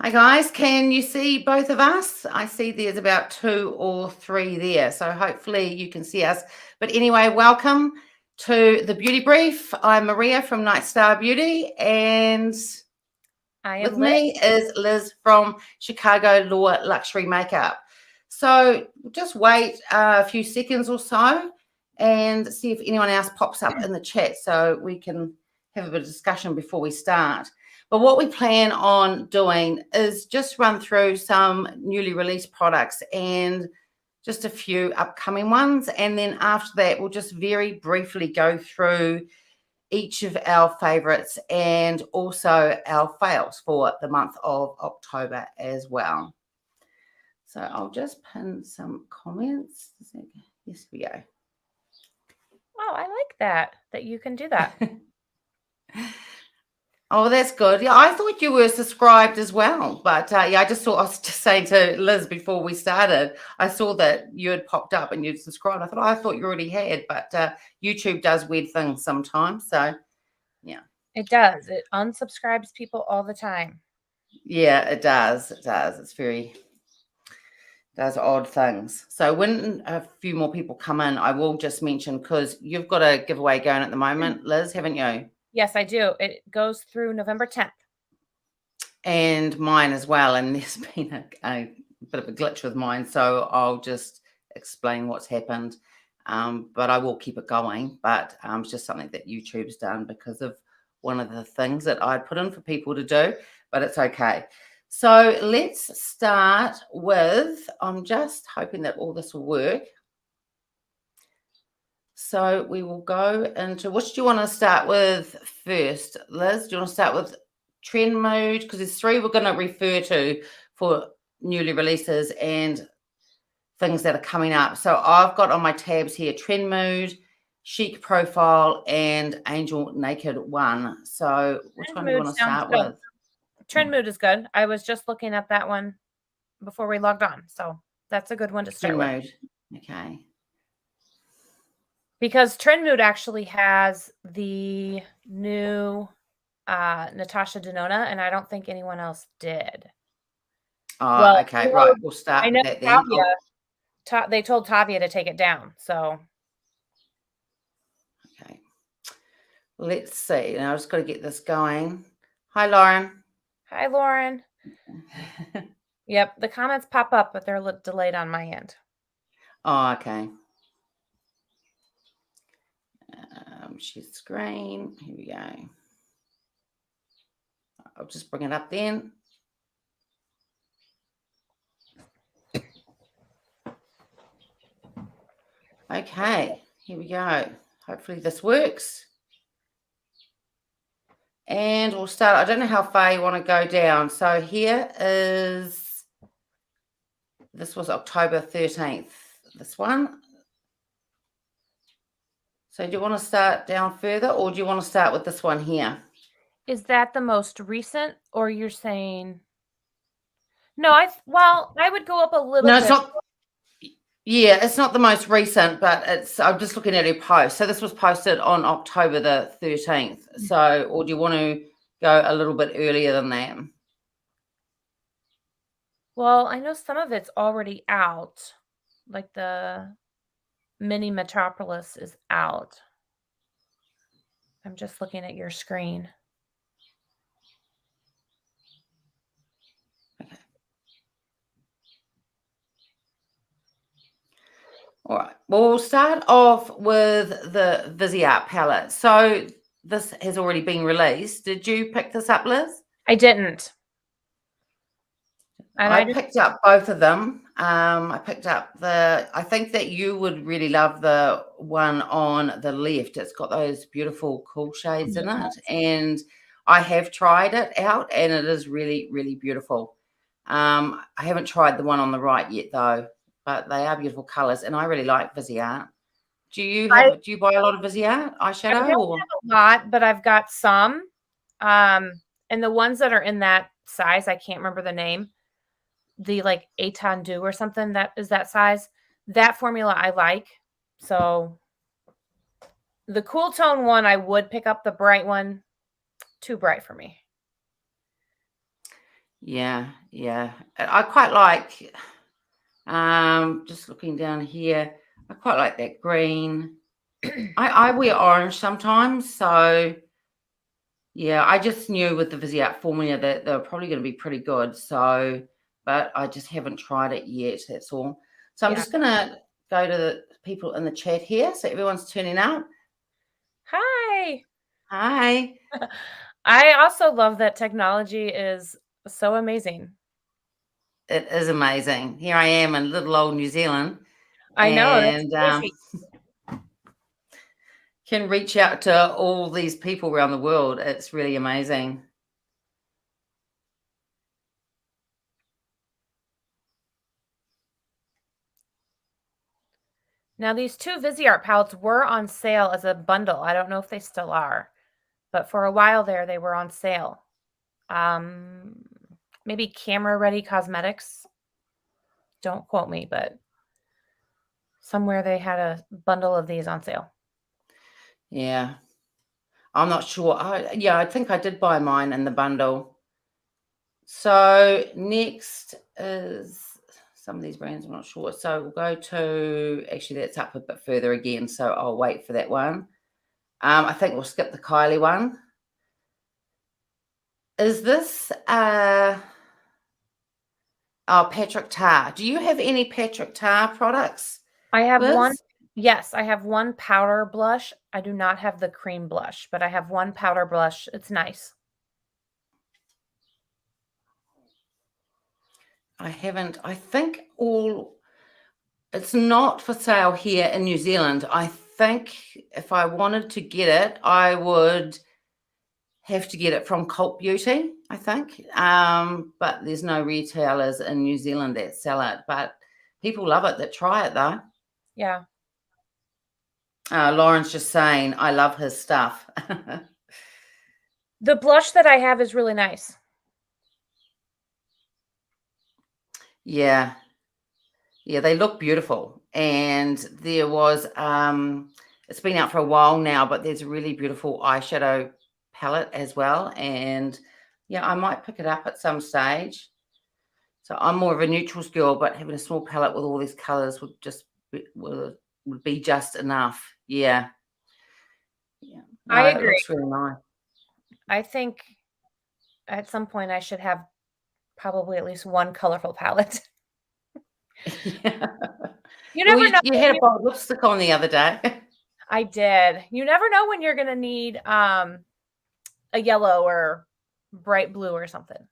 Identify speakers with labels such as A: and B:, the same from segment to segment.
A: Hi guys, can you see both of us? I see there's about 2 or 3 there, so hopefully you can see us. But anyway, welcome to the Beauty Brief. I'm Maria from Night Star Beauty, and
B: I am
A: with
B: Liz.
A: me is Liz from Chicago Luxury Makeup. So just wait a few seconds or so and see if anyone else pops up in the chat so we can have a bit of discussion before we start. But what we plan on doing is just run through some newly released products and just a few upcoming ones. And then after that, we'll just very briefly go through each of our favorites and also our fails for the month of October as well. So I'll just pin some comments. Yes, we go.
B: Oh, I like that you can do that.
A: Oh, that's good. Yeah, I thought you were subscribed as well. But yeah, I was just saying to Liz before we started, I saw that you had popped up and you'd subscribed. I thought you already had, but YouTube does weird things sometimes. So yeah.
B: It does. It unsubscribes people all the time.
A: Yeah, it does. It does. Does odd things. So when a few more people come in, I will just mention, because you've got a giveaway going at the moment, Liz, haven't you?
B: Yes, I do. It goes through November 10th.
A: And mine as well. And there's been a bit of a glitch with mine, so I'll just explain what's happened. But I will keep it going. But it's just something that YouTube's done because of one of the things that I'd put in for people to do, but it's okay. So let's start with, I'm just hoping that all this will work. So we will go into, which do you want to start with first, Liz? Do you want to start with trend mode? Because there's 3 we're going to refer to for newly releases and things that are coming up. So I've got on my tabs here trend mode, chic profile, and angel naked one. So which one do you want to start with?
B: Trend mood is good. I was just looking at that one before we logged on. So that's a good one to start with.
A: Trend mode. Okay.
B: Because trend mood actually has the new Natasha Denona, and I don't think anyone else did.
A: Oh, well, okay, right. We'll start with that then.
B: They told Tavia to take it down, so.
A: Okay. Let's see. Now I've just got to get this going. Hi, Lauren.
B: Hi, Lauren. Yep, the comments pop up, but they're delayed on my end.
A: Oh, okay. Share screen. Here we go. I'll just bring it up then. Okay, here we go. Hopefully this works. And we'll start. I don't know how far you want to go down. So here is, this was October 13th, this one. So do you want to start down further, or do you want to start with this one here?
B: Is that the most recent, or you're saying? No, I would go up a little bit.
A: No, it's not. Yeah, it's not the most recent, but I'm just looking at her post. So this was posted on October the 13th. So, or do you want to go a little bit earlier than that?
B: Well, I know some of it's already out. Like the mini Metropolis is out. I'm just looking at your screen.
A: Okay. All right. Well, we'll start off with the Viseart palette. So this has already been released. Did you pick this up, Liz?
B: I didn't. And
A: I picked up both of them. I picked up I think that you would really love the one on the left. It's got those beautiful cool shades in it. And I have tried it out, and it is really, really beautiful. I haven't tried the one on the right yet, though, but they are beautiful colors, and I really like Viseart. Do you buy a lot of Viseart eyeshadow?
B: I don't have a lot, but I've got some. And the ones that are in that size, I can't remember the name. The like Étendu or something that is that size. That formula I like. So the cool tone one, I would pick up. The bright one, too bright for me.
A: Yeah, yeah. I quite like, just looking down here, I quite like that green. I wear orange sometimes, so yeah, I just knew with the Viseart formula that they were probably going to be pretty good. So, but I just haven't tried it yet. That's all. So I'm
B: Yeah.
A: just going to go to the people in the chat here. So everyone's turning up.
B: Hi.
A: Hi.
B: I also love that technology is so amazing.
A: It is amazing. Here I am in little old New Zealand,
B: I know, that's
A: and
B: crazy.
A: can reach out to all these people around the world. It's really amazing.
B: Now, these 2 Viseart palettes were on sale as a bundle. I don't know if they still are, but for a while there, they were on sale. Maybe Camera Ready Cosmetics. Don't quote me, but somewhere they had a bundle of these on sale.
A: Yeah. I'm not sure. Yeah, I think I did buy mine in the bundle. So next is some of these brands, I'm not sure. So we'll go to, actually that's up a bit further again, so I'll wait for that one. I think we'll skip the Kylie one. Is this Patrick Tar? Do you have any Patrick Tar products,
B: I have one.
A: Liz?
B: Yes, I have one powder blush. I do not have the cream blush, but I have one powder blush. It's nice.
A: I haven't. I think it's not for sale here in New Zealand. I think if I wanted to get it, I would have to get it from Cult Beauty, I think. But there's no retailers in New Zealand that sell it. But people love it that try it though.
B: Yeah.
A: Lauren's just saying, I love his stuff.
B: The blush that I have is really nice.
A: Yeah. Yeah, they look beautiful. And there was, it's been out for a while now, but there's a really beautiful eyeshadow palette as well. And yeah, I might pick it up at some stage. So I'm more of a neutrals girl, but having a small palette with all these colors would just would be just enough. Yeah. Yeah. No,
B: I
A: it
B: agree.
A: looks really nice.
B: I think at some point I should have probably at least one colorful palette.
A: Yeah.
B: You
A: Well,
B: never know.
A: you had a bold lipstick on the other day.
B: I did. You never know when you're going to need a yellow or bright blue or something.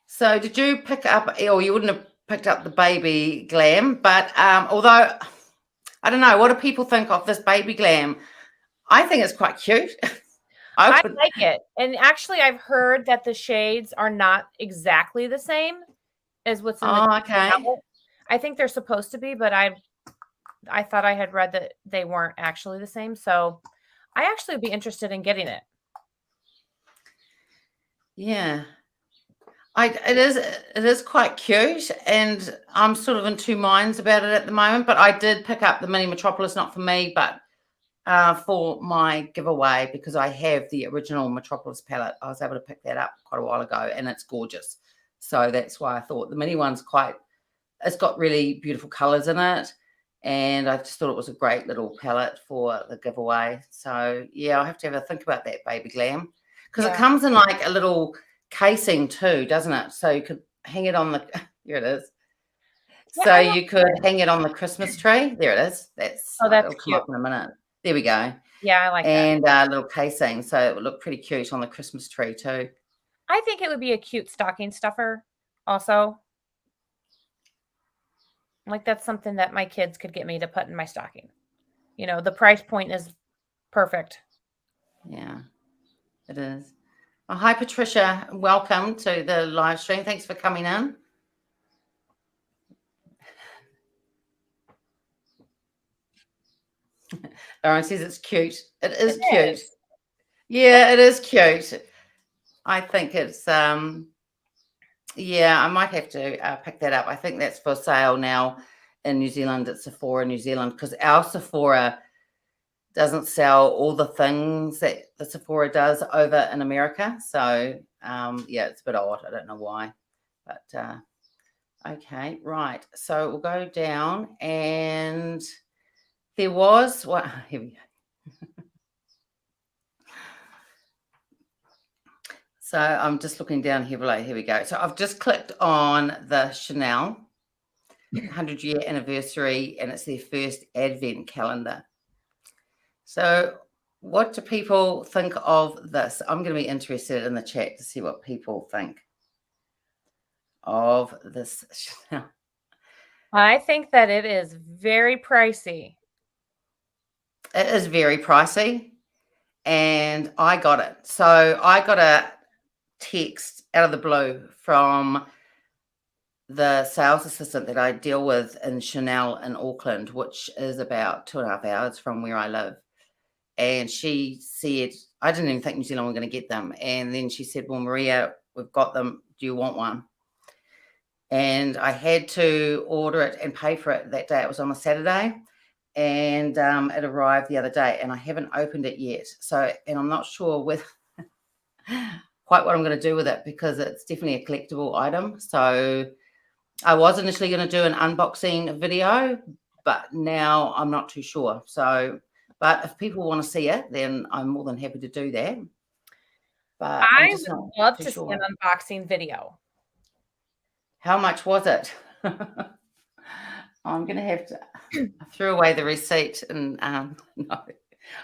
A: So did you pick up, or you wouldn't have picked up the baby glam, but although, I don't know, what do people think of this baby glam? I think it's quite cute.
B: I like it. And actually, I've heard that the shades are not exactly the same as what's in the
A: okay.
B: palette. I think they're supposed to be, but I thought I had read that they weren't actually the same. So I actually would be interested in getting it.
A: Yeah. It is quite cute, and I'm sort of in two minds about it at the moment, but I did pick up the mini Metropolis, not for me, but for my giveaway, because I have the original Metropolis palette. I was able to pick that up quite a while ago, and it's gorgeous. So that's why I thought the mini one's it's got really beautiful colors in it, and I just thought it was a great little palette for the giveaway. So yeah, I'll have to have a think about that baby glam, because it comes in like a little casing too, doesn't it? So you could hang it on the here it is.
B: Yeah,
A: So you could hang it on the Christmas tree. There it is. That's
B: Oh, that's
A: it'll come
B: cute.
A: up in a minute. There we go.
B: Yeah, I like that.
A: And a little casing, so it would look pretty cute on the Christmas tree too.
B: I think it would be a cute stocking stuffer also. Like that's something that my kids could get me to put in my stocking. You know, the price point is perfect.
A: Yeah, it is. Oh, hi, Patricia. Welcome to the live stream. Thanks for coming in. Lauren says it's cute. It is cute. Yeah, it is cute. I think it's yeah, I might have to pick that up. I think that's for sale now in New Zealand at Sephora New Zealand, because our Sephora doesn't sell all the things that the Sephora does over in America. So, yeah, it's a bit odd. I don't know why. But, okay, right. So we'll go down, and there was, well, here we go. So I'm just looking down here below. Here we go. So I've just clicked on the Chanel 100-year anniversary, and it's their first advent calendar. So what do people think of this? I'm going to be interested in the chat to see what people think of this Chanel.
B: I think that it is very pricey.
A: It is very pricey, and I got it. So I got a text out of the blue from the sales assistant that I deal with in Chanel in Auckland, which is about 2.5 hours from where I live. And she said, I didn't even think New Zealand were going to get them. And then she said, well, Maria, we've got them. Do you want one? And I had to order it and pay for it that day. It was on a Saturday. And it arrived the other day, and I haven't opened it yet. So, and I'm not sure with quite what I'm going to do with it, because it's definitely a collectible item. So I was initially going to do an unboxing video, but now I'm not too sure. So, but if people want to see it, then I'm more than happy to do that. But
B: I would love to see an unboxing video.
A: How much was it? I'm going to have to, I threw away the receipt, and no,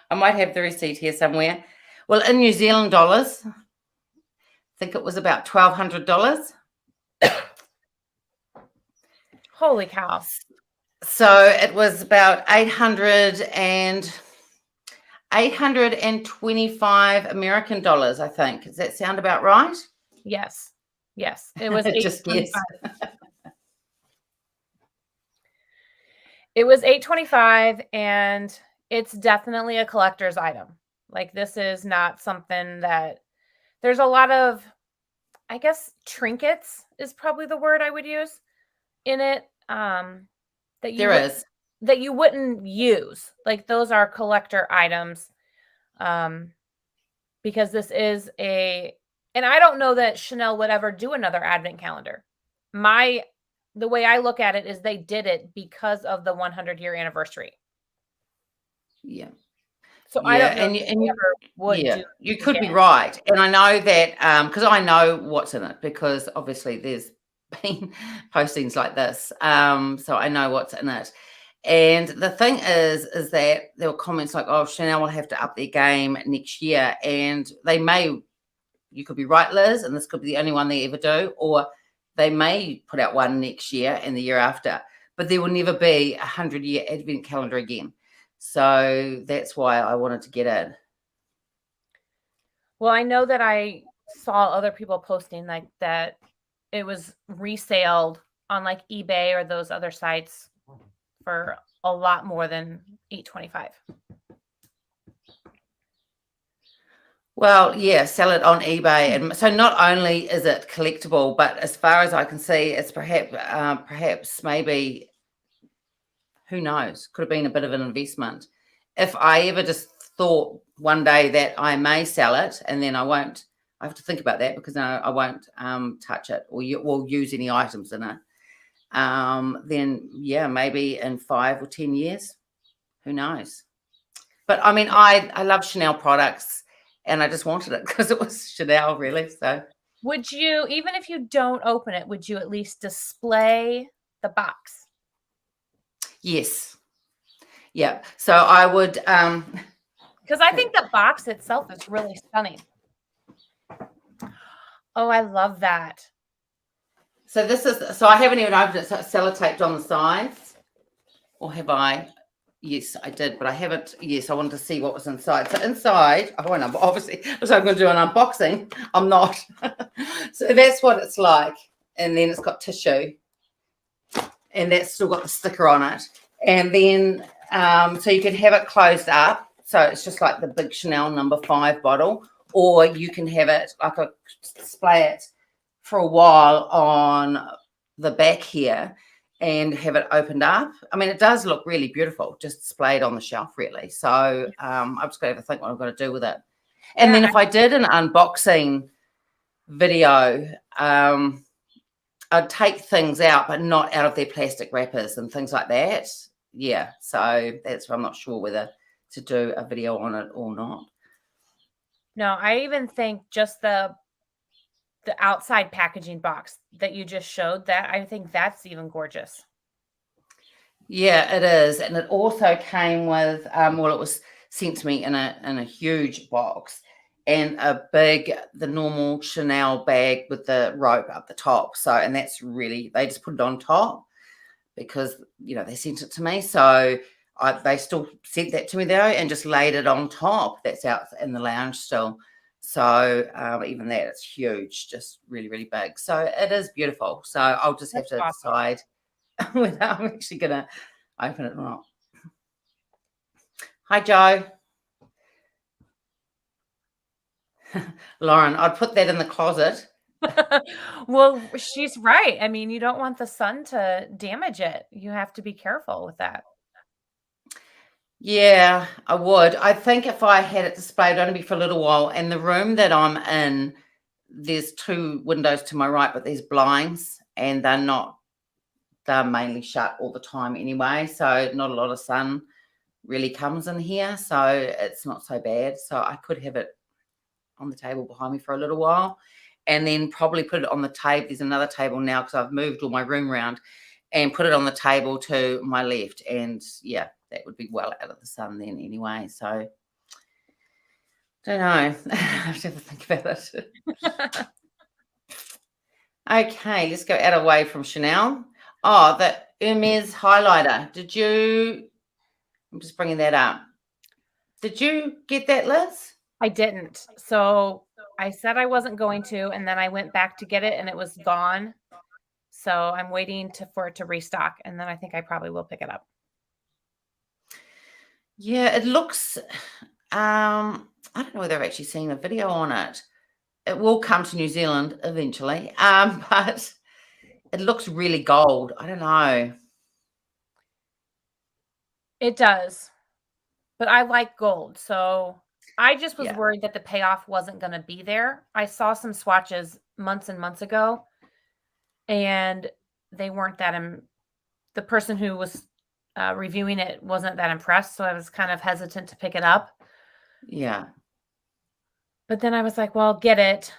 A: I might have the receipt here somewhere. Well, in New Zealand dollars, I think it was about $1,200.
B: Holy cow.
A: So it was about 825 American dollars, I think. Does that sound about right?
B: Yes. Yes. It was
A: just guess.
B: It was $825, and it's definitely a collector's item. Like, this is not something that there's a lot of, I guess, trinkets is probably the word I would use in it. That you wouldn't use. Like, those are collector items. Because this is and I don't know that Chanel would ever do another advent calendar. The way I look at it is they did it because of the 100-year anniversary.
A: Yeah.
B: So I don't know if they ever would do
A: you could be right. And I know that because I know what's in it, because obviously there's been postings like this. So I know what's in it. And the thing is that there were comments like, oh, Chanel will have to up their game next year. And you could be right, Liz, and this could be the only one they ever do, or they may put out one next year and the year after, but there will never be a 100-year advent calendar again. So that's why I wanted to get it.
B: Well, I know that I saw other people posting like that it was resaled on like eBay or those other sites for a lot more than $825.
A: Well, yeah, sell it on eBay. And so not only is it collectible, but as far as I can see, it's perhaps maybe, who knows, could have been a bit of an investment. If I ever just thought one day that I may sell it, and then I have to think about that, because I won't touch it or use any items in it. Then yeah, maybe in 5 or 10 years, who knows? But I mean, I love Chanel products. And I just wanted it because it was Chanel, really. So,
B: would you, even if you don't open it, would you at least display the box?
A: Yes. Yeah. So I would.
B: Because I think the box itself is really stunning. Oh, I love that.
A: So I haven't even opened it. So it's sellotaped on the sides, or have I? Yes, I did, but I haven't. Yes, I wanted to see what was inside. So inside, I won't, obviously, so I'm going to do an unboxing. I'm not. So that's what it's like. And then it's got tissue, and that's still got the sticker on it. And then, so you can have it closed up. So it's just like the big Chanel No. 5 bottle, or you can have it like display it for a while on the back here. and have it opened up. I mean, it does look really beautiful, just displayed on the shelf, really. So I'm just going to have to think what I'm going to do with it. And then if I did an unboxing video, I'd take things out, but not out of their plastic wrappers and things like that. Yeah, so that's why I'm not sure whether to do a video on it or not.
B: No, I even think just the outside packaging box that you just showed, that I think that's even gorgeous.
A: Yeah, it is. And it also came with, well, it was sent to me in a huge box, and the normal Chanel bag with the rope up the top. So, and that's really, they just put it on top because, you know, they sent it to me. So they still sent that to me though, and just laid it on top. That's out in the lounge still. So even that, it's huge, just really, really big. So it is beautiful. So I'll just have to decide whether I'm actually going to open it or not. Hi, Joe. Lauren, I'd put that in the closet.
B: Well, she's right. I mean, you don't want the sun to damage it. You have to be careful with that.
A: Yeah, I would. I think if I had it displayed, it'd only be for a little while. And the room that I'm in, there's 2 windows to my right, but there's blinds, and they're mainly shut all the time anyway. So not a lot of sun really comes in here. So it's not so bad. So I could have it on the table behind me for a little while, and then probably put it on the table. There's another table now because I've moved all my room around, and put it on the table to my left. And yeah, that would be well out of the sun then anyway. So don't know. I have to think about it. Okay, let's go out away from Chanel. Oh, the Hermes highlighter. I'm just bringing that up. Did you get that, Liz?
B: I didn't. So I said I wasn't going to, and then I went back to get it and it was gone. So I'm waiting for it to restock, and then I think I probably will pick it up.
A: Yeah, it looks, I don't know whether I've actually seen a video on it. It will come to New Zealand eventually, but it looks really gold. I don't know.
B: It does, but I like gold. So I just was worried that the payoff wasn't going to be there. I saw some swatches months and months ago, and they weren't that, the person who was reviewing it wasn't that impressed. So I was kind of hesitant to pick it up.
A: Yeah.
B: But then I was like, well, get it.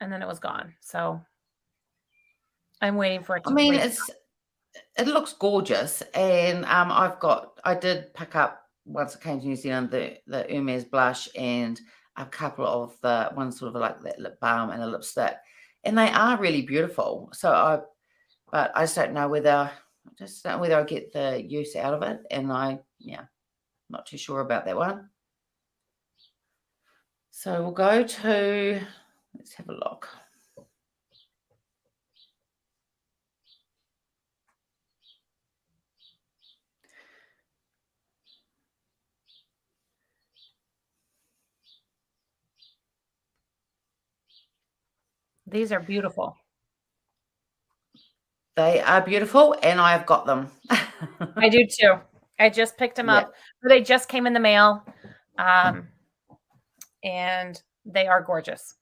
B: And then it was gone. So I'm waiting for it to
A: it looks gorgeous. And I did pick up, once I came to New Zealand, the Hermes blush and a couple of the ones sort of like that lip balm and a lipstick. And they are really beautiful. But I just don't know whether I get the use out of it. And not too sure about that one. So we'll go to, let's have a look.
B: These are beautiful.
A: They are beautiful, and I have got them.
B: I do too. I just picked them up. They just came in the mail, and they are gorgeous.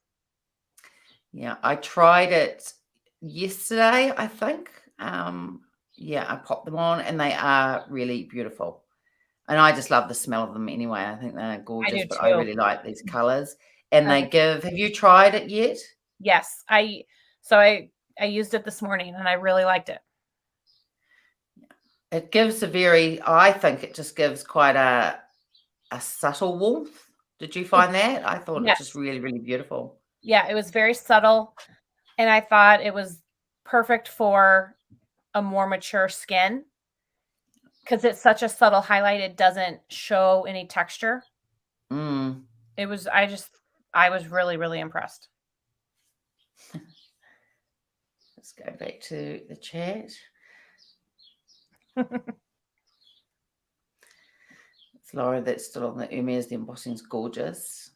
A: Yeah, I tried it yesterday, I think. I popped them on, and they are really beautiful. And I just love the smell of them anyway. I think they're gorgeous, but I really like these colors. And have you tried it yet?
B: Yes. I used it this morning and I really liked it.
A: It gives I think it just gives quite a subtle warmth. Did you find that? I thought it was just really, really beautiful.
B: Yeah, it was very subtle. And I thought it was perfect for a more mature skin because it's such a subtle highlight. It doesn't show any texture. It was, I was really, really impressed.
A: Let's go back to the chat. It's Laura that's still on the Hermes. The embossing's gorgeous.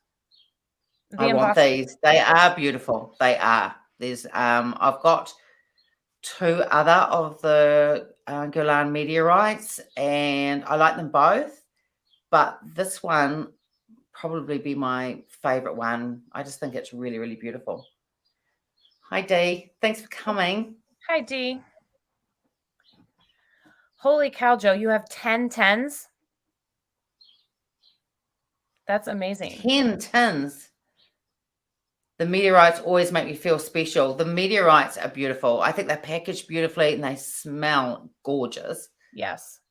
A: I want these. They are beautiful. They are. There's I've got 2 other of the Guerlain meteorites, and I like them both, but this one probably be my favorite one. I just think it's really, really beautiful. Hi, Dee. Thanks for coming.
B: Hi, Dee. Holy cow, Joe, you have 10 tens? That's amazing.
A: 10 tins. The meteorites always make me feel special. The meteorites are beautiful. I think they're packaged beautifully and they smell gorgeous.
B: Yes.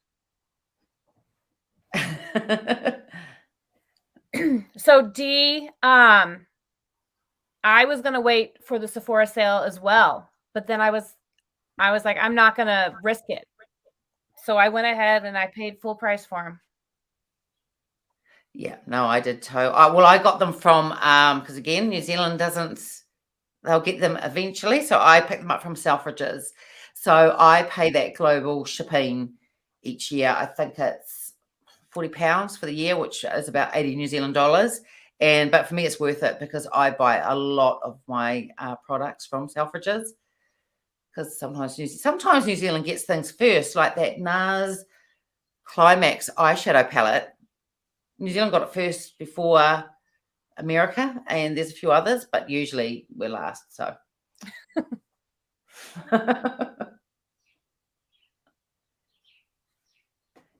B: So Dee, I was gonna wait for the Sephora sale as well, but then I was like, I'm not gonna risk it. So I went ahead and I paid full price for them.
A: Yeah, no, I did too. Well, I got them from because again, New Zealand doesn't. They'll get them eventually, so I picked them up from Selfridges. So I pay that global shipping each year. I think it's £40 for the year, which is about 80 New Zealand dollars. But for me, it's worth it because I buy a lot of my products from Selfridges. Because sometimes New Zealand gets things first, like that NARS Climax eyeshadow palette. New Zealand got it first before America, and there's a few others, but usually we're last. So,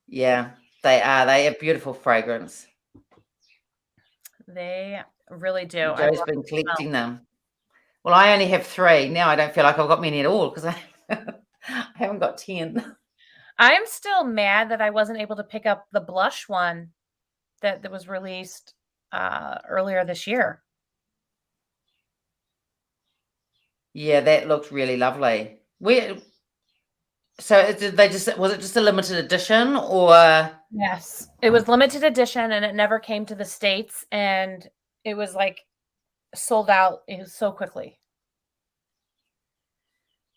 A: yeah, they are. They have beautiful fragrance.
B: They really do.
A: Joe's been collecting them. Well, I only have 3 now. I don't feel like I've got many at all because I haven't got 10.
B: I'm still mad that I wasn't able to pick up the blush one that was released earlier this year.
A: Yeah, that looked really lovely. So was it just a limited edition or?
B: Yes, it was limited edition and it never came to the States, and it was like sold out. It was so quickly.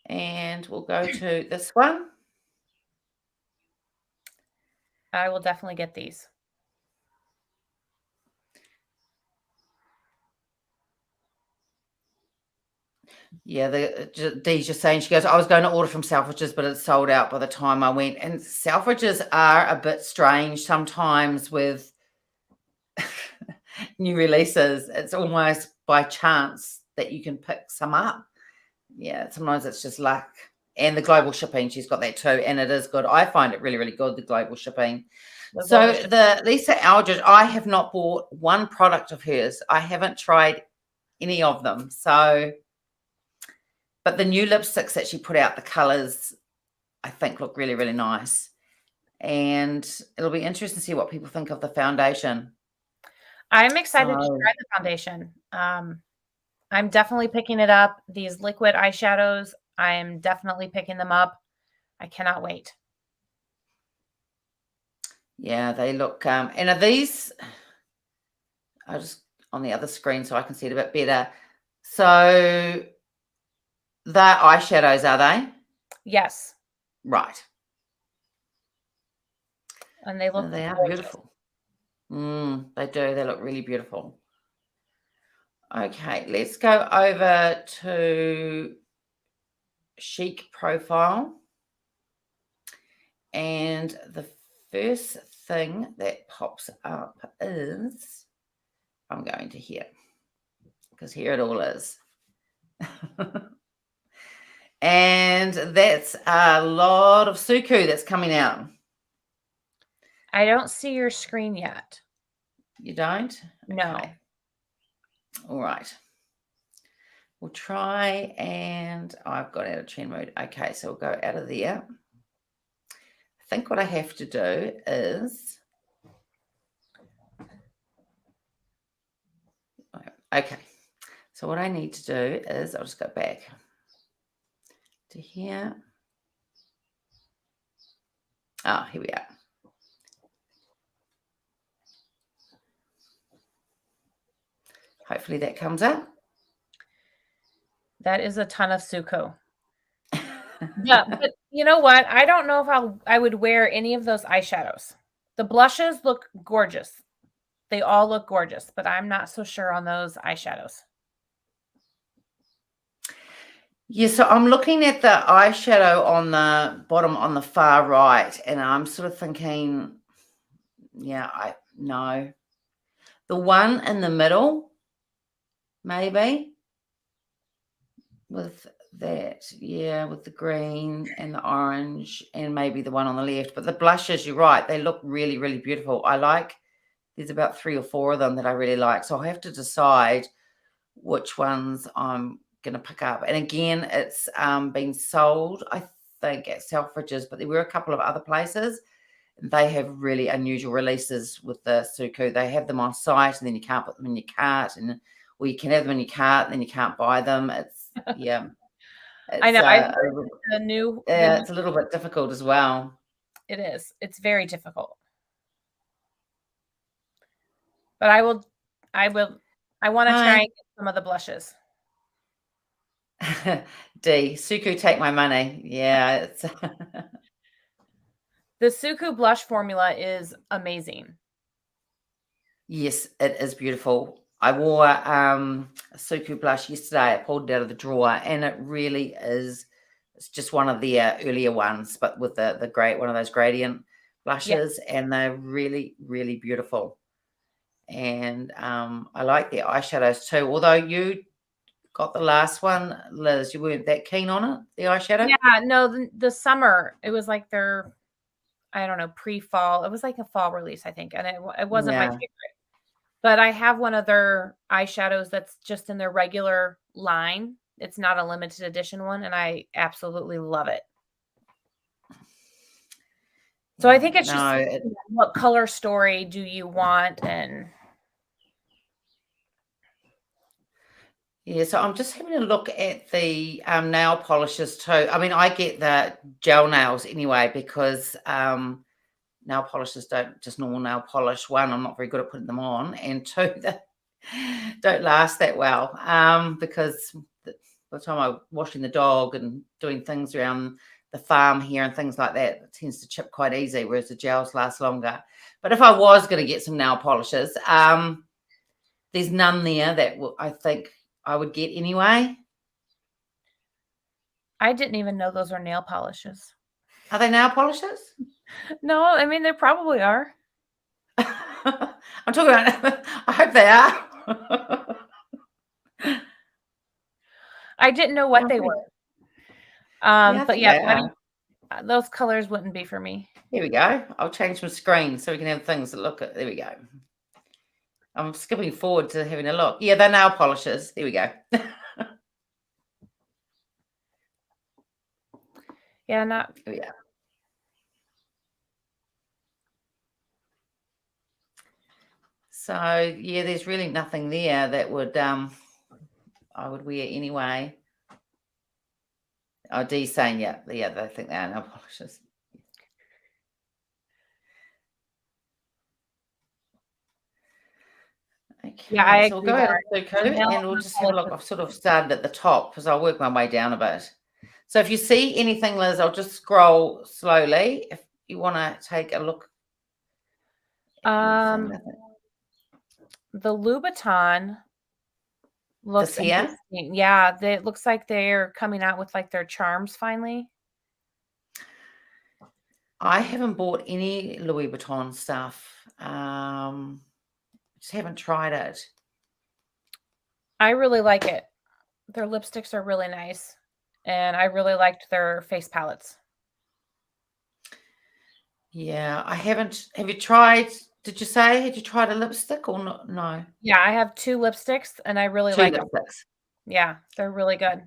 A: And we'll go to this one.
B: I will definitely get these.
A: Yeah, Dee's just saying, she goes, I was going to order from Selfridges, but it's sold out by the time I went. And Selfridges are a bit strange sometimes with new releases. It's almost by chance that you can pick some up. Yeah, sometimes it's just luck. And the global shipping, she's got that too, and it is good. I find it really, really good, the global shipping. The Lisa Aldridge, I have not bought one product of hers. I haven't tried any of them. But the new lipsticks that she put out, the colors, I think look really, really nice. And it'll be interesting to see what people think of the foundation.
B: I'm excited to try the foundation. I'm definitely picking it up. These liquid eyeshadows, I am definitely picking them up. I cannot wait.
A: Yeah, they look, and are these, I'll just on the other screen so I can see it a bit better. So they're eyeshadows, are they?
B: Yes.
A: Right.
B: And they look
A: They are beautiful. They do. They look really beautiful. Okay, let's go over to Chic Profile. And the first thing that pops up is, I'm going to here, because here it all is. And that's a lot of Suku that's coming out.
B: I don't see your screen yet.
A: You don't?
B: No.
A: Okay. All right. We'll try, and I've got out of trend mode. Okay, so we'll go out of there. I think what I have to do is, okay, so what I need to do is, I'll just go back to here. Oh, here we are. Hopefully that comes up.
B: That is a ton of Suku. Yeah, but you know what? I don't know if I would wear any of those eyeshadows. The blushes look gorgeous. They all look gorgeous, but I'm not so sure on those eyeshadows.
A: Yeah, so I'm looking at the eyeshadow on the bottom on the far right, and I'm sort of thinking, yeah, no. The one in the middle, maybe, with that, yeah, with the green and the orange, and maybe the one on the left. But the blushes, you're right, they look really, really beautiful. There's about 3 or 4 of them that I really like, so I'll have to decide which ones I'm gonna pick up. And again, it's been sold, I think, at Selfridges, but there were a couple of other places. They have really unusual releases with the Suku. They have them on site, and then you can't put them in your cart, or you can have them in your cart, and then you can't buy them. It's yeah,
B: I
A: it's
B: know.
A: a little,
B: The
A: it's a little bit difficult as well.
B: it is. It's very difficult. But I want to try
A: Hi.
B: and get some of the blushes.
A: D. Suku, take my money. Yeah, it's
B: The Suku blush formula is amazing.
A: yes, it is beautiful. I wore a Suku blush yesterday. I pulled it out of the drawer, and it really is. It's just one of the earlier ones, but with the great one of those gradient blushes, and they're really, really beautiful. And I like the eyeshadows too. Although you got the last one, Liz, you weren't that keen on it, the eyeshadow.
B: Yeah, no, the summer, it was like their, I don't know, pre-fall. It was like a fall release, I think, and it wasn't my
A: Yeah.
B: favorite. But I have one of their eyeshadows that's just in their regular line. It's not a limited edition one, and I absolutely love it. So I think it's just what color story do you want? And
A: yeah, so I'm just having a look at the nail polishes too. I mean, I get the gel nails anyway because nail polishes don't just normal nail polish. One, I'm not very good at putting them on, and two, they don't last that well because by the time I'm washing the dog and doing things around the farm here and things like that, it tends to chip quite easy, whereas the gels last longer. But if I was going to get some nail polishes, there's none there that I think I would get anyway.
B: I didn't even know those were nail polishes.
A: Are they nail polishes?
B: No, I mean, they probably are.
A: I'm talking about, I hope they are.
B: I didn't know what they were. But yeah, those colors wouldn't be for me.
A: Here we go. I'll change my screen so we can have things that look at. There we go. I'm skipping forward to having a look. Yeah, they're nail polishes. There we go.
B: Yeah, not.
A: Yeah. So yeah, there's really nothing there that would I would wear anyway. Oh, Dee's saying yeah, they think they are nail polishes. Okay,
B: Yeah, I
A: so we'll
B: agree
A: go
B: there.
A: and we'll just have a look. I've sort of started at the top because I'll work my way down a bit. So if you see anything, Liz, I'll just scroll slowly. If you want to take a look.
B: The Louboutin looks interesting. Yeah, it looks like they're coming out with like their charms finally.
A: I haven't bought any Louis Vuitton stuff. Just haven't tried it.
B: I really like it. Their lipsticks are really nice, and I really liked their face palettes.
A: Yeah, I haven't. Have you tried? Did you say had you tried a lipstick or not? No.
B: Yeah, I have 2 lipsticks, and I really like them. Yeah, they're really good.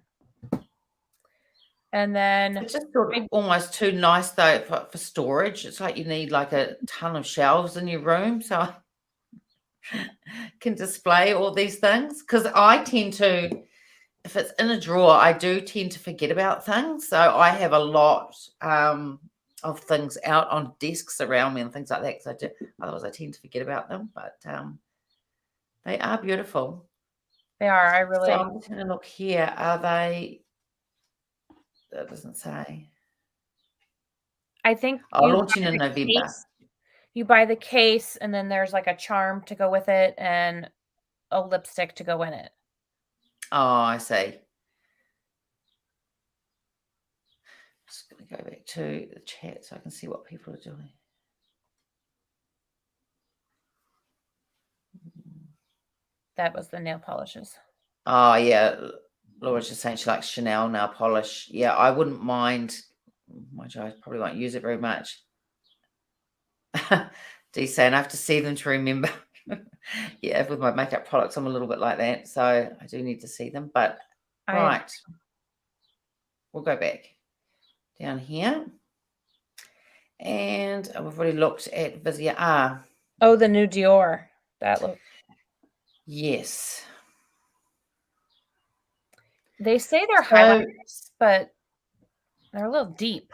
B: And then
A: it's just sort of almost too nice though for storage. It's like you need like a ton of shelves in your room so I can display all these things. Because I tend to, if it's in a drawer, I do tend to forget about things. So I have a lot of things out on desks around me and things like that. Because otherwise I tend to forget about them. But they are beautiful.
B: They are. I really.
A: So I'm just going to look here. Are they? That doesn't say.
B: I think
A: launching in November.
B: You buy the case, and then there's like a charm to go with it, and a lipstick to go in it.
A: Oh, I see. go back to the chat so I can see what people are doing.
B: That was the nail polishes.
A: Oh, yeah. Laura's just saying she likes Chanel nail polish. Yeah, I wouldn't mind. I probably won't use it very much. Dee saying I have to see them to remember. Yeah, with my makeup products, I'm a little bit like that. So I do need to see them. But right. We'll go back down here. And we've already looked at Vizia.
B: Oh, the new Dior. That look.
A: Yes.
B: They say they're highlights, but they're a little deep.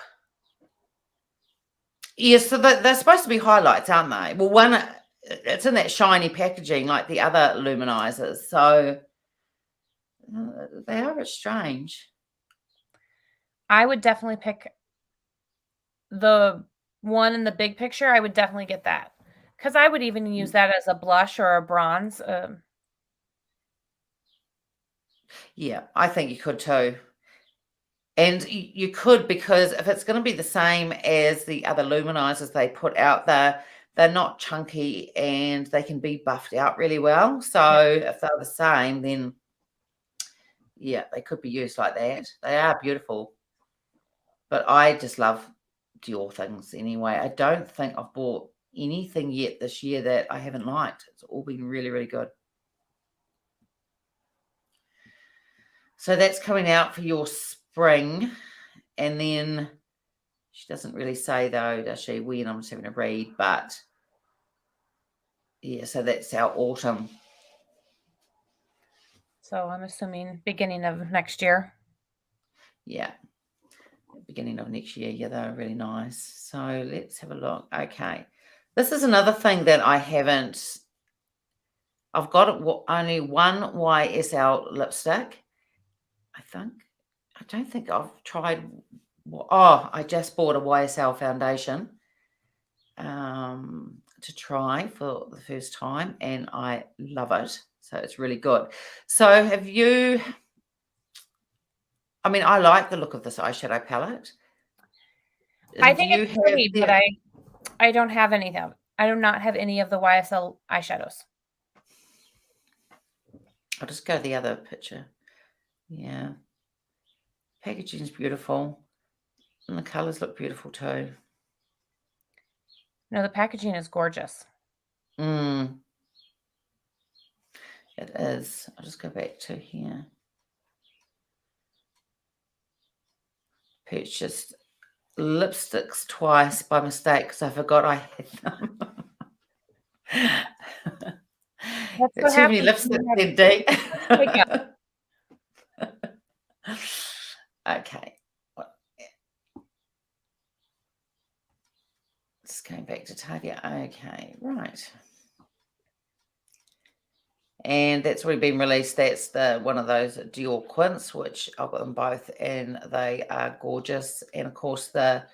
A: Yes, so they're supposed to be highlights, aren't they? Well, one, it's in that shiny packaging like the other luminizers. So they are a bit strange.
B: I would definitely pick the one in the big picture. I would definitely get that. Because I would even use that as a blush or a bronze.
A: Yeah, I think you could too. And you could, because if it's going to be the same as the other luminizers they put out there, they're not chunky and they can be buffed out really well. So if they're the same, then yeah, they could be used like that. They are beautiful. But I just love Dior things anyway. I don't think I've bought anything yet this year that I haven't liked. It's all been really, really good. So that's coming out for your spring. And then she doesn't really say, though, does she, when? I'm just having to read. But yeah, so that's our autumn.
B: So I'm assuming beginning of next year.
A: Yeah. Beginning of next year. Yeah, they're really nice. So let's have a look. Okay. This is another thing that I haven't. I've got only one YSL lipstick, I think. I don't think I've tried. Oh, I just bought a YSL foundation to try for the first time, and I love it. So it's really good. So have you? I mean, I like the look of this eyeshadow palette.
B: I think it's pretty, but I don't have any of them. I do not have any of the YSL eyeshadows.
A: I'll just go to the other picture. Yeah. Packaging is beautiful. And the colors look beautiful too.
B: No, the packaging is gorgeous.
A: It is. I'll just go back to here. Purchased lipsticks twice by mistake because I forgot I had them. That's too many lipsticks then, Dee. Okay. Just going back to Talia. Okay, right. And that's already been released. That's the one of those Dior Quints, which I've got them both, and they are gorgeous. And of course, the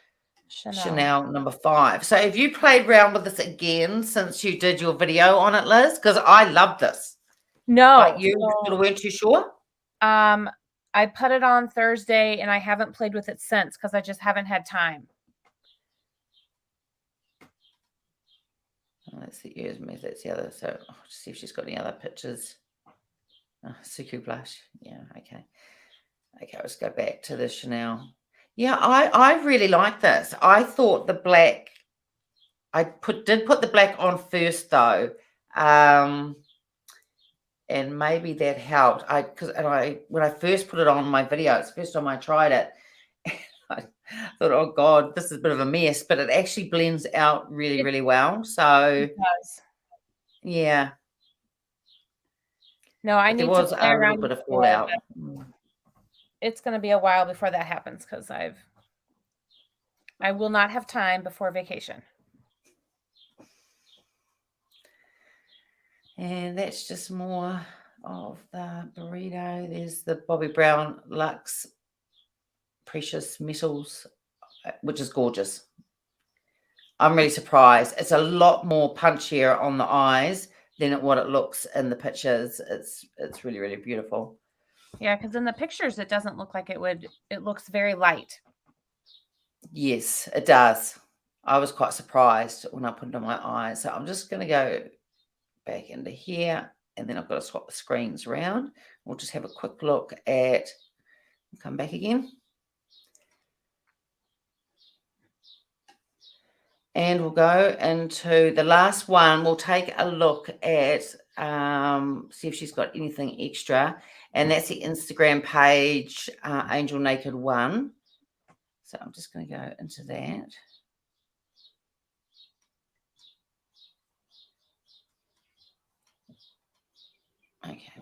A: Chanel number 5. So have you played around with this again since you did your video on it, Liz? Because I love this.
B: No.
A: Like you weren't too sure?
B: I put it on Thursday, and I haven't played with it since because I just haven't had time.
A: Let's see. That's the other. So I'll just see if she's got any other pictures. Suku blush. Yeah. Okay. Okay. Let's go back to the Chanel. Yeah, I really like this. I thought the black. I did put the black on first though, and maybe that helped. When I first put it on my video, it's the first time I tried it. I thought, oh God, this is a bit of a mess, but it actually blends out really, really well. So
B: it does.
A: Yeah.
B: No, I need to play around
A: with a bit of fallout.
B: It's going to be a while before that happens because I will not have time before vacation.
A: And that's just more of the burrito. There's the Bobbi Brown Luxe Precious Metals, which is gorgeous. I'm really surprised. It's a lot more punchier on the eyes than what it looks in the pictures. It's really, really beautiful.
B: Yeah, because in the pictures, it doesn't look like it would. It looks very light.
A: Yes, it does. I was quite surprised when I put it on my eyes. So I'm just going to go back into here, and then I've got to swap the screens around. We'll just have a quick look at, come back again. And we'll go into the last one. We'll take a look at, see if she's got anything extra. And that's the Instagram page, Angel Naked One. So I'm just going to go into that. Okay.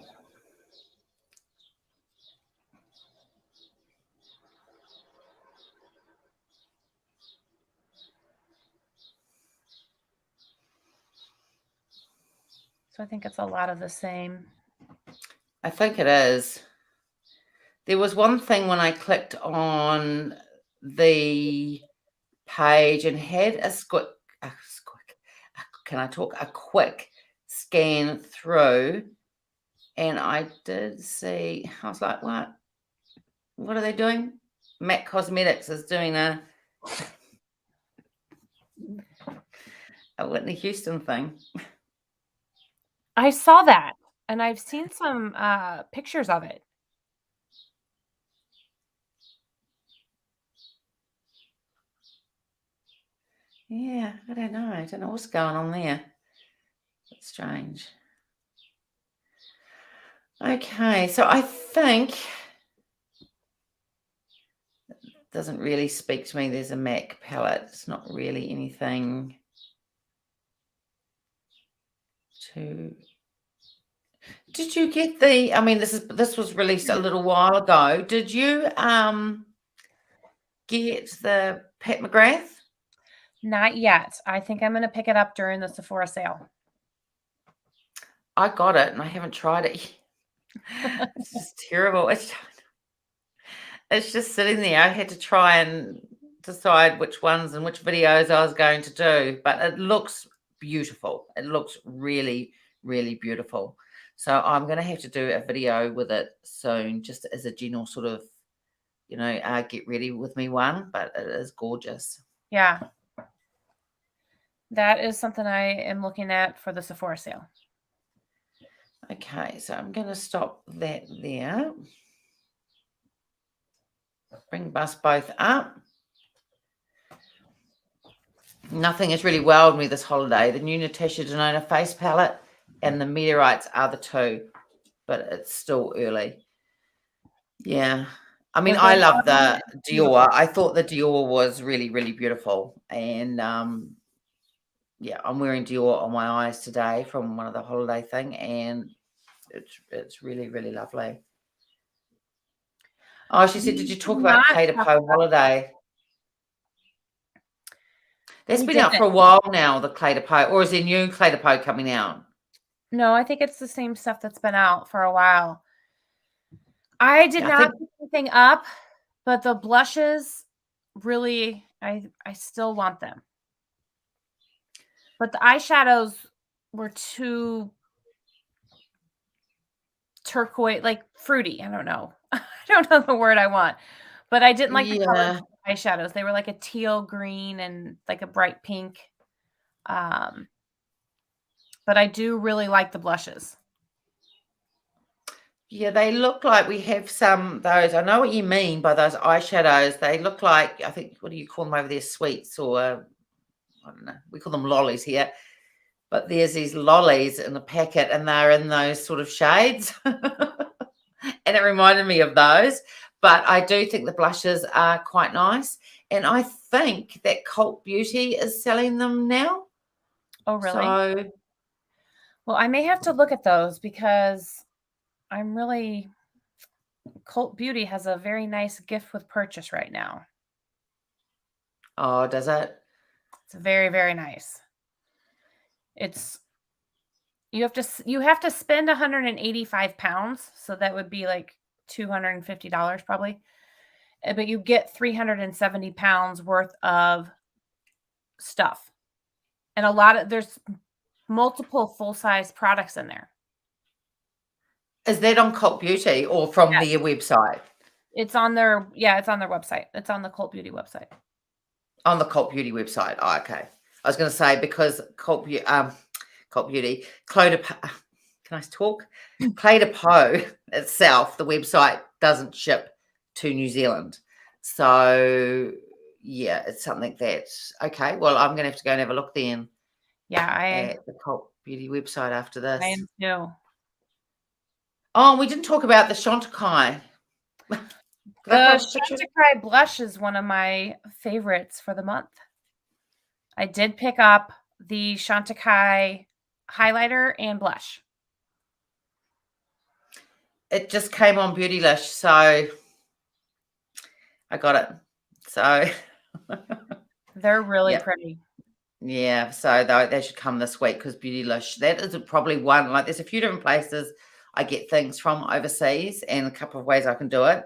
B: So I think it's a lot of the same.
A: I think it is. There was one thing when I clicked on the page and had a quick scan through, and I did see, I was like, what are they doing? MAC Cosmetics is doing a Whitney Houston thing.
B: I saw that, and I've seen some pictures of it.
A: Yeah, I don't know. I don't know what's going on there. It's strange. Okay, so I think it doesn't really speak to me. There's a MAC palette. It's not really anything to. Did you get the? I mean, this was released a little while ago. Did you get the Pat McGrath?
B: Not yet. I think I'm going to pick it up during the Sephora sale.
A: I got it and I haven't tried it. It's just terrible. It's just sitting there. I had to try and decide which ones and which videos I was going to do, but it looks beautiful. It looks really, really beautiful. So I'm going to have to do a video with it soon, just as a general sort of, get ready with me one, but it is gorgeous.
B: Yeah. That is something I am looking at for the Sephora sale.
A: Okay, so I'm going to stop that there. Bring us both up. Nothing has really wowed me this holiday. The new Natasha Denona face palette and the Meteorites are the two, but it's still early. Yeah. I mean, I love the Dior. I thought the Dior was really, really beautiful. And yeah, I'm wearing Dior on my eyes today from one of the holiday thing, and it's really, really lovely. Oh, she said, did you talk about Clé de Peau holiday? That's been out for a while now, the Clé de Peau, or is there new Clé de Peau coming out?
B: No, I think it's the same stuff that's been out for a while. I did not pick anything up, but the blushes, really, I still want them. But the eyeshadows were too turquoise, like fruity. I don't know. I don't know the word I want. But I didn't like the color eyeshadows. They were like a teal green and like a bright pink. But I do really like the blushes.
A: Yeah, they look like we have some those. I know what you mean by those eyeshadows. They look like, I think, what do you call them over there? Sweets, or I don't know. We call them lollies here. But there's these lollies in the packet and they're in those sort of shades. And it reminded me of those. But I do think the blushes are quite nice. And I think that Cult Beauty is selling them now.
B: Oh, really?
A: So,
B: well, I may have to look at those because I'm really, Cult Beauty has a very nice gift with purchase right now.
A: Oh, does it?
B: It's very, very nice. It's, you have to spend 185 pounds. So that would be like $250 probably. But you get 370 pounds worth of stuff. And there's multiple full-size products in there.
A: Is that on Cult Beauty or from their website?
B: It's on their website. It's on the Cult Beauty website.
A: On the Cult Beauty website. Oh, okay. I was going to say because Cult Beauty, Clos de can I talk? Clos de Peau itself, the website doesn't ship to New Zealand. So yeah, it's something that okay. Well, I'm going to have to go and have a look then.
B: Yeah,
A: at the Cult Beauty website after this.
B: I am too.
A: Oh, we didn't talk about the Chantecaille.
B: The Chantecaille blush is one of my favorites for the month. I did pick up the Chantecaille highlighter and blush.
A: It just came on Beautylish, so I got it. So
B: they're really pretty.
A: Yeah, so they should come this week because Beautylish, that is probably one, like there's a few different places I get things from overseas and a couple of ways I can do it.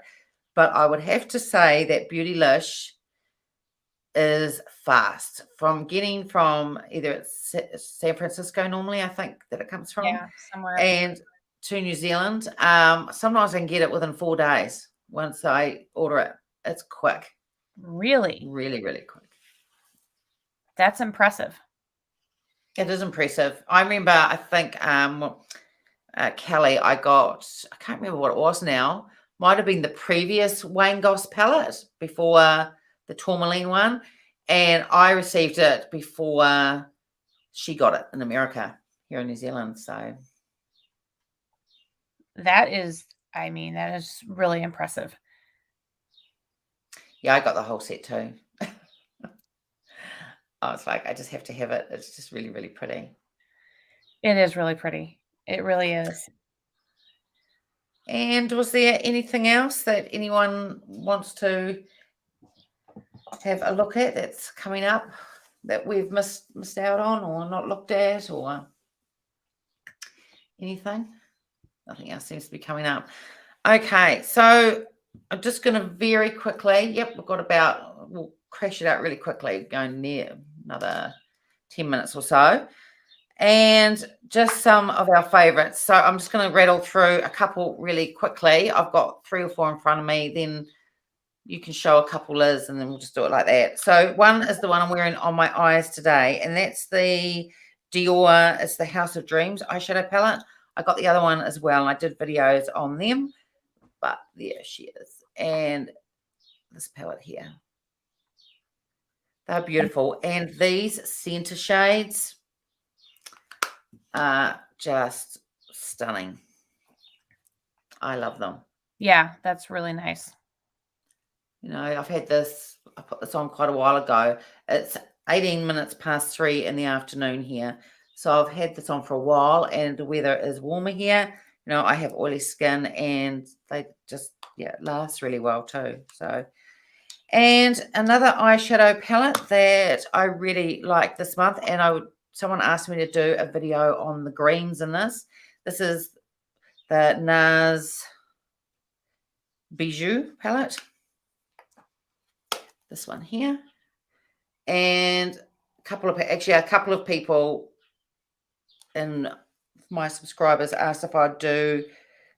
A: But I would have to say that Beautylish is fast from getting from either it's San Francisco normally, I think that it comes from.
B: Yeah, somewhere.
A: And to New Zealand. Sometimes I can get it within 4 days once I order it. It's quick.
B: Really?
A: Really, really quick.
B: That's impressive.
A: It is impressive. I remember, I think Kelly, I can't remember what it was now. Might have been the previous Wayne Goss palette before the tourmaline one. And I received it before she got it in America here in New Zealand. So
B: that is really impressive.
A: Yeah, I got the whole set too. I was like, I just have to have it. It's just really, really pretty.
B: It is really pretty. It really is.
A: And was there anything else that anyone wants to have a look at that's coming up that we've missed out on or not looked at or anything? Nothing else seems to be coming up. Okay, so I'm just going to very quickly, we'll crash it out really quickly, going near another 10 minutes or so. And just some of our favorites. So I'm just going to rattle through a couple really quickly. I've got 3 or 4 in front of me. Then you can show a couple, Liz, and then we'll just do it like that. So one is the one I'm wearing on my eyes today, and that's the Dior. It's the House of Dreams eyeshadow palette. I got the other one as well, and I did videos on them. But there she is. And this palette here. They're beautiful. And these center shades are just stunning. I love them.
B: Yeah, that's really nice.
A: You know, I put this on quite a while ago. It's 18 minutes past 3 in the afternoon here. So I've had this on for a while and the weather is warmer here. You know, I have oily skin and they just, last really well too. So, and another eyeshadow palette that I really like this month, and someone asked me to do a video on the greens in this. This is the NARS Bijou palette. This one here. And a couple of people in my subscribers asked if I'd do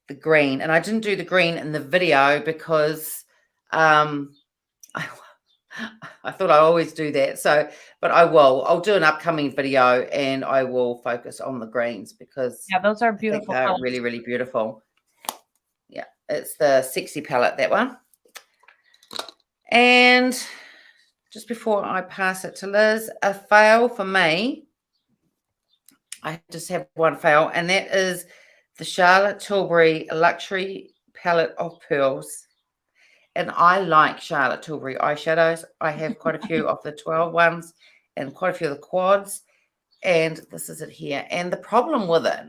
A: the green. And I didn't do the green in the video because I thought I always do that. So, but I will. I'll do an upcoming video and I will focus on the greens because
B: those are beautiful.
A: They're really, really beautiful. Yeah, it's the Sexy palette, that one. And just before I pass it to Liz, a fail for me. I just have one fail, and that is the Charlotte Tilbury Luxury Palette of Pearls. And I like Charlotte Tilbury eyeshadows. I have quite a few of the 12 ones and quite a few of the quads. And this is it here. And the problem with it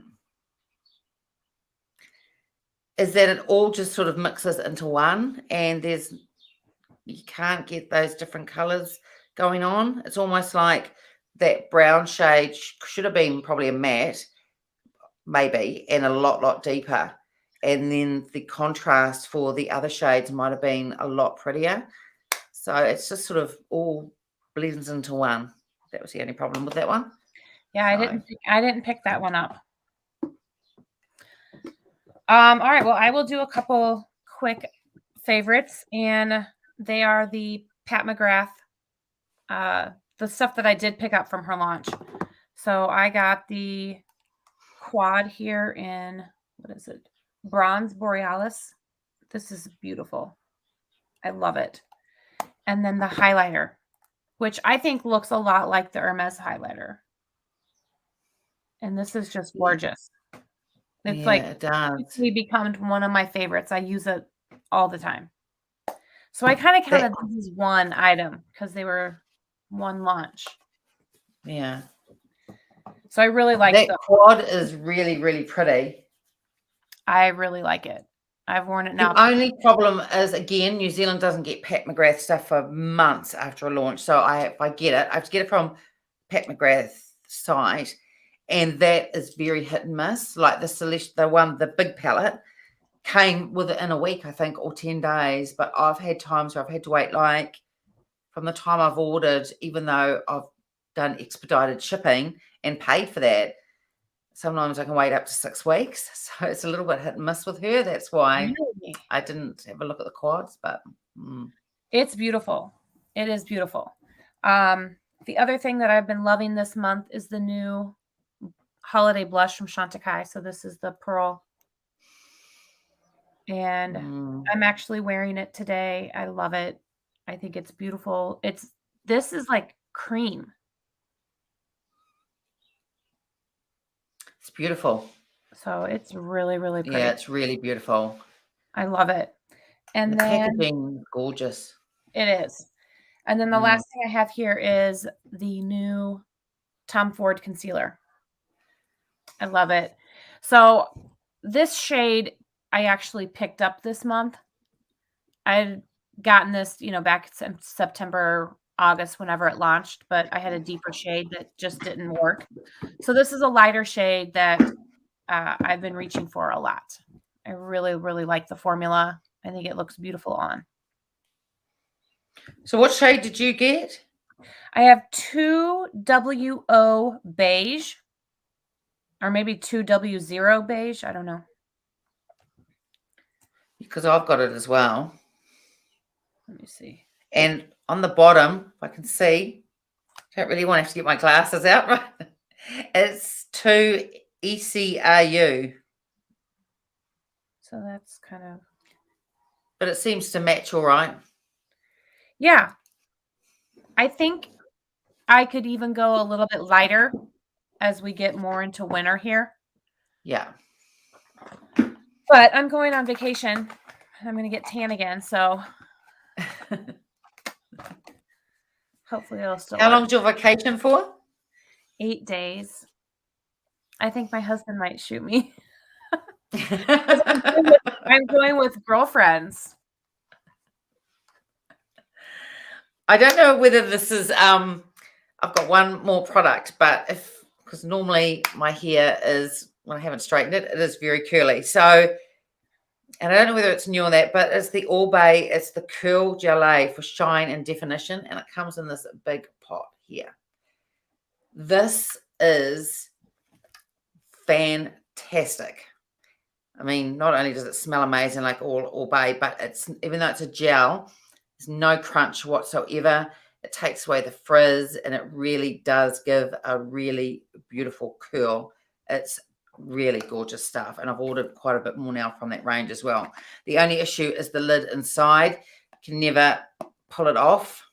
A: is that it all just sort of mixes into one. And you can't get those different colors going on. It's almost like that brown shade should have been probably a matte, maybe, and a lot deeper. And then the contrast for the other shades might have been a lot prettier. So it's just sort of all blends into one. That was the only problem with that one.
B: Yeah, I didn't pick that one up. All right, well, I will do a couple quick favorites, and they are the Pat McGrath the stuff that I did pick up from her launch. So I got the quad here in, what is it? Bronze Borealis. This is beautiful. I love it. And then the highlighter, which I think looks a lot like the Hermes highlighter. And this is just gorgeous. It's
A: Yeah,
B: like
A: it does.
B: quickly become one of my favorites. I use it all the time. So I kind of counted this as one item because they were one launch.
A: Yeah.
B: So I really like
A: that quad is really, really pretty.
B: I really like it. I've worn it now.
A: The only problem is, again, New Zealand doesn't get Pat McGrath stuff for months after a launch. So if I get it, I have to get it from Pat McGrath's site, and that is very hit and miss. Like the big palette came within a week, I think, or 10 days. But I've had times where I've had to wait, like, from the time I've ordered, even though I've done expedited shipping and paid for that, sometimes I can wait up to 6 weeks. So it's a little bit hit and miss with her. That's why I didn't have a look at the quads, but
B: it's beautiful. It is beautiful. The other thing that I've been loving this month is the new holiday blush from Chantecaille. So this is the Pearl. And I'm actually wearing it today. I love it. I think it's beautiful. This is like cream.
A: It's beautiful.
B: So it's really, really pretty.
A: Yeah, it's really beautiful.
B: I love it. And
A: the packaging, gorgeous.
B: It is. And then the last thing I have here is the new Tom Ford concealer. I love it. So this shade I actually picked up this month. I'd gotten this, back in September, August, whenever it launched, but I had a deeper shade that just didn't work. So this is a lighter shade that I've been reaching for a lot. I really, really like the formula. I think it looks beautiful on.
A: So what shade did you get?
B: I have 2WO beige, or maybe 2W0 beige. I don't know.
A: Because I've got it as well.
B: Let me see.
A: And on the bottom, if I can see, I don't really want to have to get my glasses out, right? It's 2ECRU.
B: So that's kind of...
A: But it seems to match all right.
B: Yeah. I think I could even go a little bit lighter as we get more into winter here.
A: Yeah.
B: But I'm going on vacation. I'm going to get tan again, so hopefully it'll still
A: How
B: work.
A: long's your vacation for?
B: 8 days. I think my husband might shoot me. I'm going with girlfriends.
A: I don't know whether this is I've got one more product, but because normally my hair is, when I haven't straightened it, it is very curly. So, and I don't know whether it's new or that, but it's the Albay, it's the Curl Gelée for shine and definition, and it comes in this big pot here. This is fantastic. I mean, not only does it smell amazing like all Albay, but even though it's a gel, there's no crunch whatsoever. It takes away the frizz, and it really does give a really beautiful curl. It's really gorgeous stuff, and I've ordered quite a bit more now from that range as well. The only issue is the lid inside. You can never pull it off.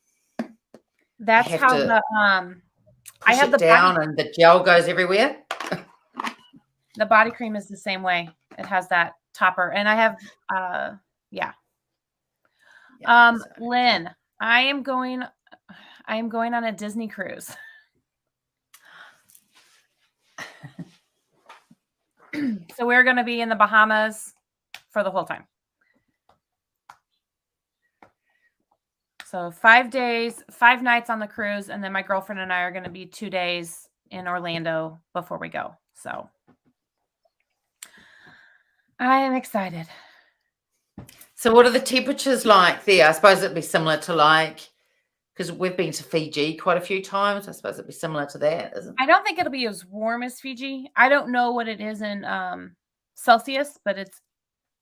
B: That's how
A: I have the down and the gel goes everywhere.
B: The body cream is the same way. It has that topper, and I have Lynn, I am going on a Disney cruise. So we're going to be in the Bahamas for the whole time. So 5 days, 5 nights on the cruise, and then my girlfriend and I are going to be 2 days in Orlando before we go. So I am excited.
A: So what are the temperatures like there? I suppose it'd be similar to because we've been to Fiji quite a few times. I suppose it'd be similar to that, isn't it?
B: I don't think it'll be as warm as Fiji. I don't know what it is in Celsius, but it's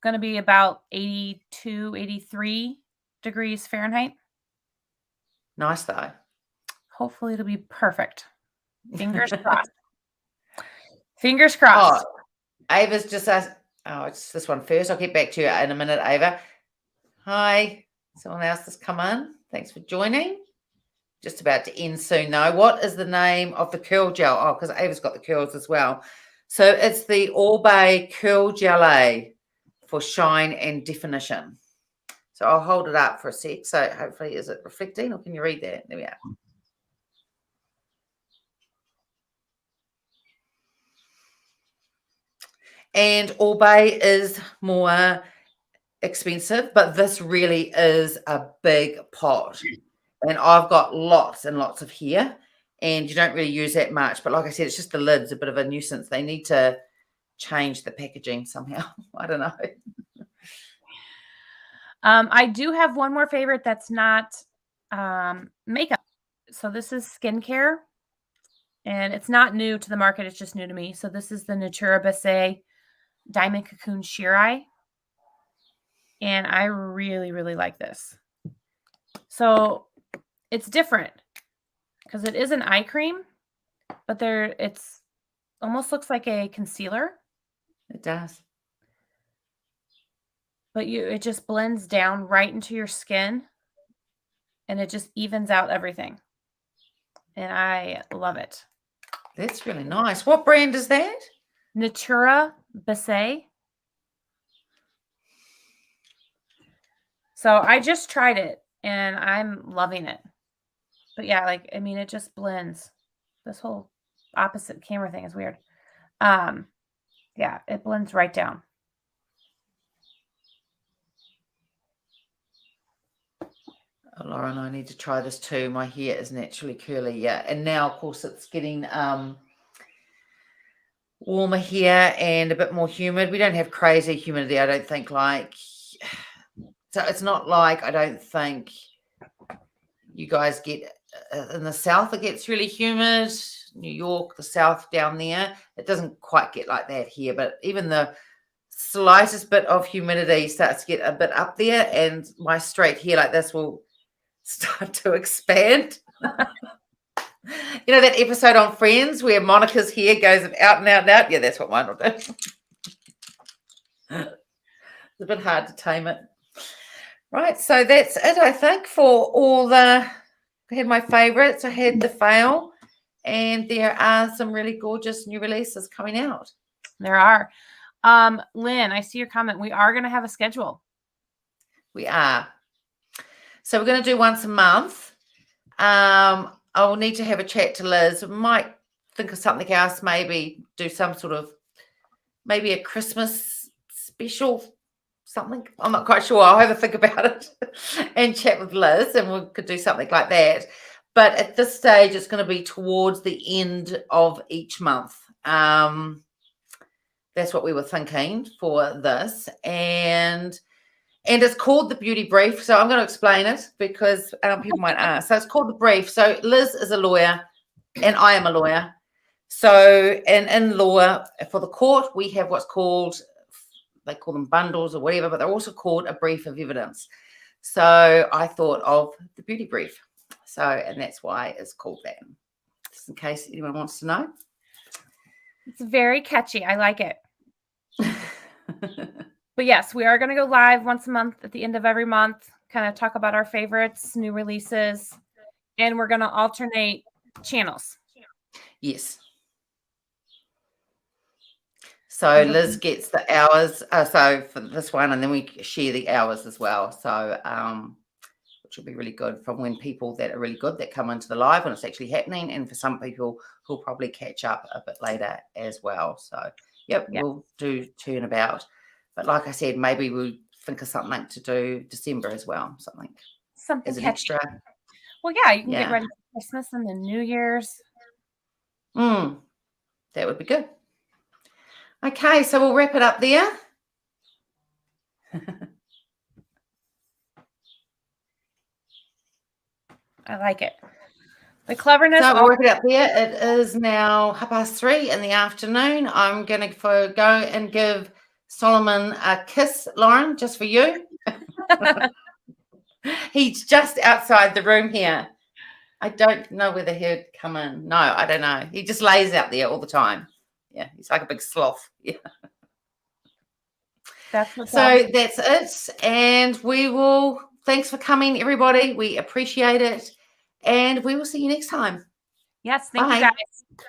B: going to be about 82, 83 degrees Fahrenheit.
A: Nice though.
B: Hopefully it'll be perfect. Fingers crossed. Fingers crossed.
A: Oh, Ava's just asked. Oh, it's this one first. I'll get back to you in a minute, Ava. Hi. Someone else has come in. Thanks for joining. Just about to end soon, though. What is the name of the curl gel? Oh, because Ava's got the curls as well. So it's the All Bay Curl Gelée for shine and definition. So I'll hold it up for a sec. So hopefully, is it reflecting or can you read that? There we are. And All Bay is more expensive, but this really is a big pot. And I've got lots and lots of here, and you don't really use that much. But like I said, it's just the lid's a bit of a nuisance. They need to change the packaging somehow. I don't know.
B: I do have one more favorite that's not makeup. So this is skincare, and it's not new to the market. It's just new to me. So this is the Natura Bissé Diamond Cocoon Sheer Eye. And I really, really like this. So it's different because it is an eye cream, but it's almost looks like a concealer.
A: It does.
B: But it just blends down right into your skin, and it just evens out everything. And I love it.
A: That's really nice. What brand is that?
B: Natura Bissé. So I just tried it, and I'm loving it. But yeah, like, I mean, it just blends. This whole opposite camera thing is weird. Yeah, it blends right down.
A: Oh, Lauren, I need to try this too. My hair is naturally curly, yeah. And now, of course, it's getting warmer here and a bit more humid. We don't have crazy humidity, I don't think. So it's not like I don't think you guys get in the south. It gets really humid. New York, the south down there, it doesn't quite get like that here. But even the slightest bit of humidity starts to get a bit up there, and my straight hair like this will start to expand. You know that episode on Friends where Monica's hair goes out and out and out? Yeah, that's what mine will do. It's a bit hard to tame it. Right, so that's it, I think, for all I had my favorites. I had the fail, and there are some really gorgeous new releases coming out.
B: There are. Lynn, I see your comment. We are going to have a schedule.
A: We are. So we're going to do once a month. I'll need to have a chat to Liz. We might think of something else, maybe do some sort of, maybe a Christmas special something. I'm not quite sure. I'll have a think about it and chat with Liz, and we could do something like that. But at this stage, it's going to be towards the end of each month. That's what we were thinking for this. And it's called the Beauty Brief. So I'm going to explain it because people might ask. So it's called the Brief. So Liz is a lawyer and I am a lawyer. So in law, for the court, we have what's called, they call them bundles or whatever, but they're also called a brief of evidence. So I thought of the Beauty Brief. So, and that's why it's called that, just in case anyone wants to know.
B: It's very catchy. I like it. But yes, we are going to go live once a month at the end of every month, kind of talk about our favorites, new releases, and we're going to alternate channels.
A: Yes. So Liz gets the hours, so for this one, and then we share the hours as well. So, which will be really good from when people that are really good that come into the live when it's actually happening, and for some people who'll probably catch up a bit later as well. So, yep. We'll do turnabout. But like I said, maybe we'll think of something to do December as well. Something as an extra.
B: Well, yeah, you can get ready for Christmas and the New Year's.
A: That would be good. Okay, so we'll wrap it up there.
B: I like it. The cleverness.
A: So we'll wrap it up there. It is now 3:30 in the afternoon. I'm going to go and give Solomon a kiss, Lauren, just for you. He's just outside the room here. I don't know whether he'd come in. No, I don't know. He just lays out there all the time. Yeah, he's like a big sloth. Yeah.
B: That's what's
A: So that's it. And thanks for coming, everybody. We appreciate it. And we will see you next time.
B: Yes, thank
A: Bye.
B: you guys.